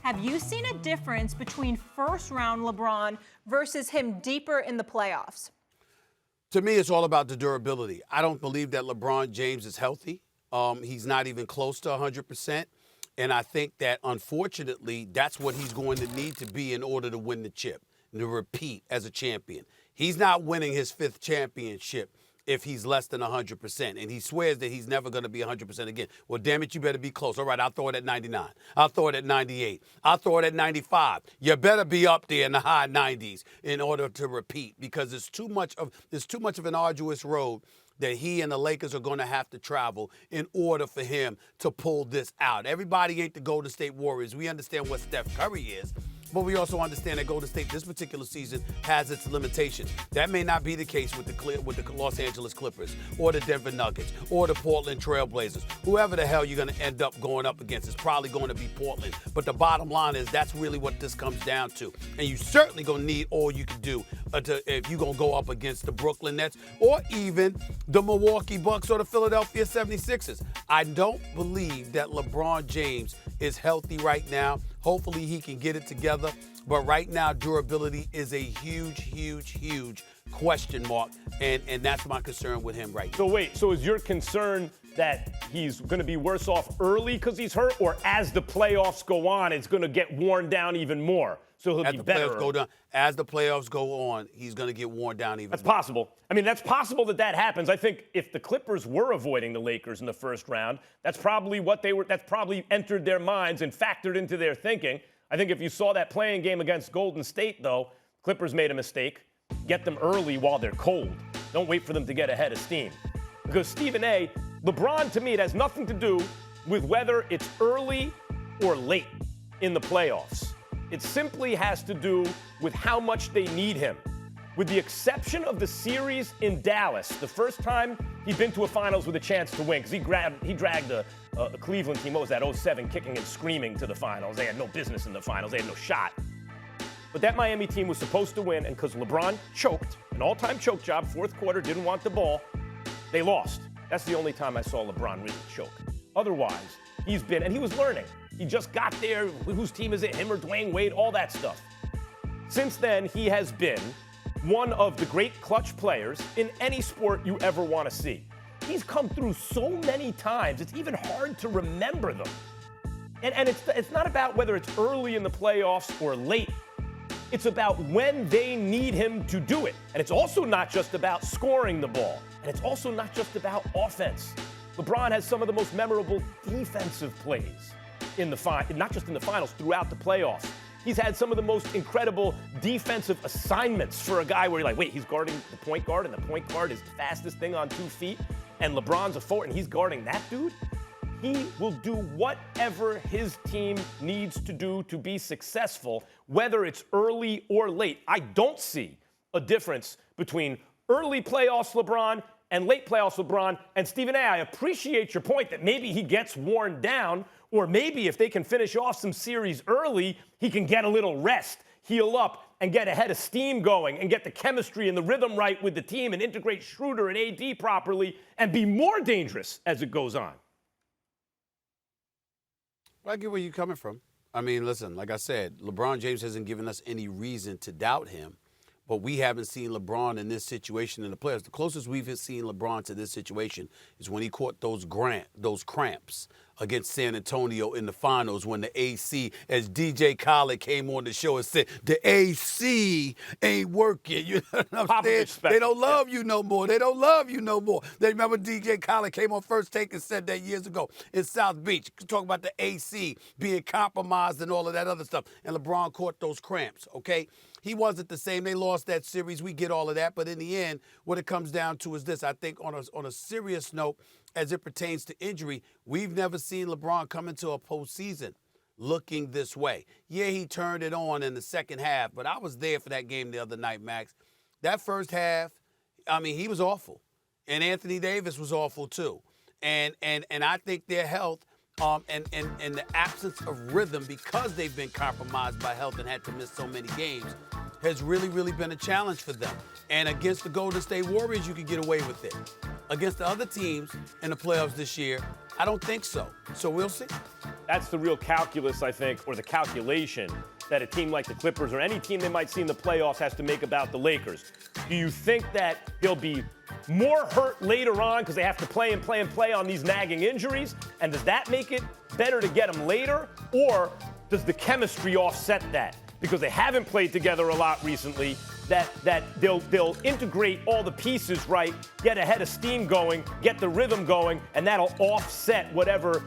Have you seen a difference between first-round LeBron versus him deeper in the playoffs? To me, it's all about the durability. I don't believe that LeBron James is healthy. He's not even close to 100%. And I think that, unfortunately, that's what he's going to need to be in order to win the chip, and to repeat as a champion. He's not winning his 5th championship if he's less than 100%. And he swears that he's never going to be 100% again. Well, damn it, you better be close. All right, I'll throw it at 99. I'll throw it at 98. I'll throw it at 95. You better be up there in the high 90s in order to repeat, because it's too much of an arduous road that he and the Lakers are going to have to travel in order for him to pull this out. Everybody ain't the Golden State Warriors. We understand what Steph Curry is, but we also understand that Golden State this particular season has its limitations. That may not be the case with the Los Angeles Clippers or the Denver Nuggets or the Portland Trail Blazers. Whoever the hell you're going to end up going up against is probably going to be Portland. But the bottom line is that's really what this comes down to. And you certainly going to need all you can do if you're going to go up against the Brooklyn Nets or even the Milwaukee Bucks or the Philadelphia 76ers. I don't believe that LeBron James is healthy right now. Hopefully he can get it together. But right now, durability is a huge, huge, huge question mark. And that's my concern with him right now. So wait, so is your concern that he's going to be worse off early because he's hurt, or as the playoffs go on, it's going to get worn down even more? So he'll be better. As the playoffs go on, he's going to get worn down even more. That's possible. I mean, that's possible that happens. I think if the Clippers were avoiding the Lakers in the first round, that's probably that's probably entered their minds and factored into their thinking. I think if you saw that playing game against Golden State, though, Clippers made a mistake. Get them early while they're cold. Don't wait for them to get ahead of steam. Because Stephen A., LeBron, to me, it has nothing to do with whether it's early or late in the playoffs. It simply has to do with how much they need him. With the exception of the series in Dallas, the first time he'd been to a finals with a chance to win, because he dragged a Cleveland team, what was that, 07, kicking and screaming to the finals. They had no business in the finals. They had no shot. But that Miami team was supposed to win, and because LeBron choked, an all-time choke job, fourth quarter, didn't want the ball, they lost. That's the only time I saw LeBron really choke. Otherwise, he was learning. He just got there. Whose team is it? Him or Dwayne Wade? All that stuff. Since then, he has been one of the great clutch players in any sport you ever want to see. He's come through so many times, it's even hard to remember them. And it's not about whether it's early in the playoffs or late. It's about when they need him to do it. And it's also not just about scoring the ball. And it's also not just about offense. LeBron has some of the most memorable defensive plays not just in the finals, throughout the playoffs. He's had some of the most incredible defensive assignments for a guy where you're like, wait, he's guarding the point guard, and the point guard is the fastest thing on 2 feet, and LeBron's a forward, and he's guarding that dude. He will do whatever his team needs to do to be successful, whether it's early or late. I don't see a difference between early playoffs LeBron and late playoffs LeBron. And Stephen A., I appreciate your point that maybe he gets worn down, or maybe if they can finish off some series early, he can get a little rest, heal up, and get ahead of steam going, and get the chemistry and the rhythm right with the team, and integrate Schroeder and AD properly, and be more dangerous as it goes on. I get where you're coming from. I mean, listen, like I said, LeBron James hasn't given us any reason to doubt him, but we haven't seen LeBron in this situation in the playoffs. The closest we've seen LeBron to this situation is when he caught those cramps against San Antonio in the finals when the AC, as DJ Khaled came on the show and said, the AC ain't working. You know what I'm saying? They don't love you no more. They don't love you no more. They remember DJ Khaled came on First Take and said that years ago in South Beach, talking about the AC being compromised and all of that other stuff. And LeBron caught those cramps, okay? He wasn't the same. They lost that series. We get all of that. But in the end, what it comes down to is this. I think on a serious note, as it pertains to injury, we've never seen LeBron come into a postseason looking this way. Yeah, he turned it on in the second half, but I was there for that game the other night, Max. That first half, I mean, he was awful. And Anthony Davis was awful too. And I think their health and the absence of rhythm, because they've been compromised by health and had to miss so many games, has really, really been a challenge for them. And against the Golden State Warriors, you could get away with it. Against the other teams in the playoffs this year, I don't think so. So we'll see. That's the real calculus, I think, or the calculation that a team like the Clippers or any team they might see in the playoffs has to make about the Lakers. Do you think that they'll be more hurt later on because they have to play on these nagging injuries? And does that make it better to get them later? Or does the chemistry offset that? Because they haven't played together a lot recently, that they'll integrate all the pieces right, get a head of steam going, get the rhythm going, and that'll offset whatever,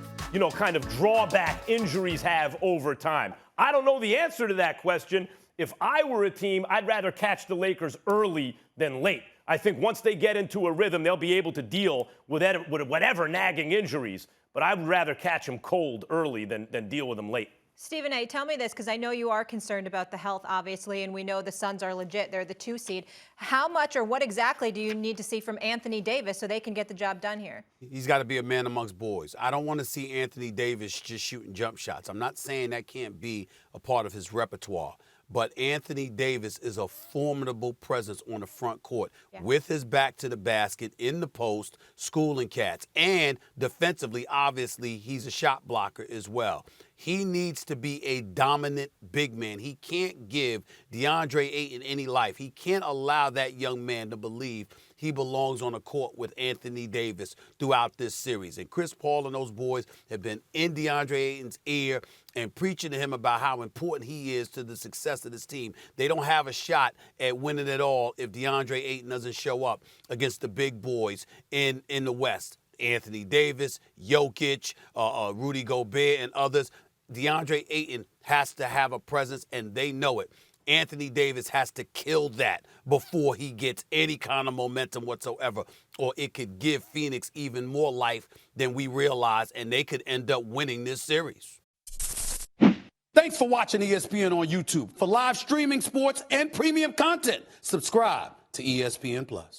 kind of drawback injuries have over time. I don't know the answer to that question. If I were a team, I'd rather catch the Lakers early than late. I think once they get into a rhythm, they'll be able to deal with whatever nagging injuries. But I'd rather catch them cold early than deal with them late. Stephen A., tell me this, because I know you are concerned about the health, obviously, and we know the Suns are legit. They're the 2 seed. How much or what exactly do you need to see from Anthony Davis so they can get the job done here? He's got to be a man amongst boys. I don't want to see Anthony Davis just shooting jump shots. I'm not saying that can't be a part of his repertoire. But Anthony Davis is a formidable presence on the front court with his back to the basket, in the post, schooling cats. And defensively, obviously, he's a shot blocker as well. He needs to be a dominant big man. He can't give DeAndre Ayton any life. He can't allow that young man to believe he belongs on a court with Anthony Davis throughout this series. And Chris Paul and those boys have been in DeAndre Ayton's ear and preaching to him about how important he is to the success of this team. They don't have a shot at winning it all if DeAndre Ayton doesn't show up against the big boys in the West. Anthony Davis, Jokic, Rudy Gobert, and others. DeAndre Ayton has to have a presence, and they know it. Anthony Davis has to kill that before he gets any kind of momentum whatsoever, or it could give Phoenix even more life than we realize, and they could end up winning this series. Thanks for watching ESPN on YouTube. For live streaming, sports, and premium content, subscribe to ESPN+.